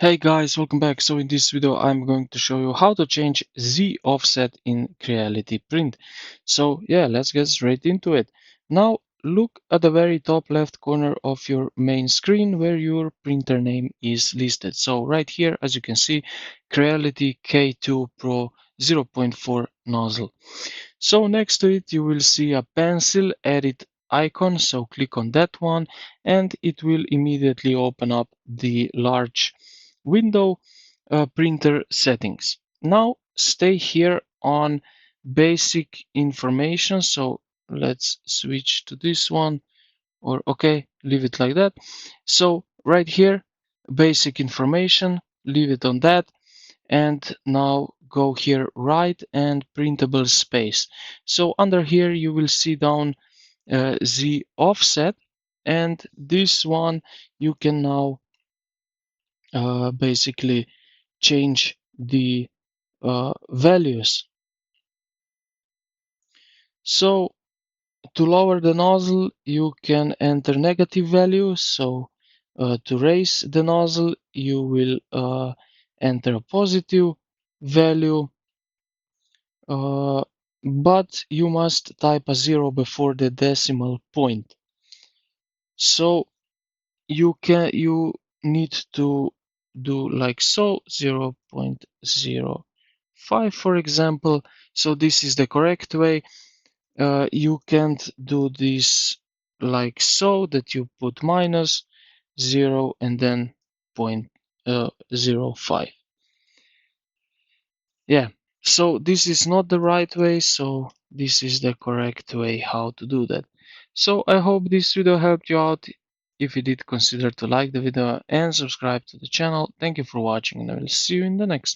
Hey guys, welcome back. So in this video I'm going to show you how to change Z offset in Creality Print. So yeah, let's get straight into it. Now look at the very top left corner of your main screen where your printer name is listed. So right here, as you can see, Creality K2 Pro 0.4 nozzle. So next to it you will see a pencil edit icon, so click on that one and it will immediately open up the large window printer settings. Now stay here on basic information, so let's switch to this one, or okay, leave it like that. So right here, basic information, leave it on that, and now go here, right, and printable space. So under here you will see down the offset, and this one you can now basically change the values. So to lower the nozzle you can enter negative values. So to raise the nozzle you will enter a positive value, but you must type a 0 before the decimal point. So you need to do like so, 0.05 for example. So this is the correct way. You can't do this like so, that you put minus 0 and then point 0.05. Yeah, so this is not the right way, so this is the correct way how to do that. So I hope this video helped you out. If you did, consider to like the video and subscribe to the channel. Thank you for watching, and I will see you in the next one.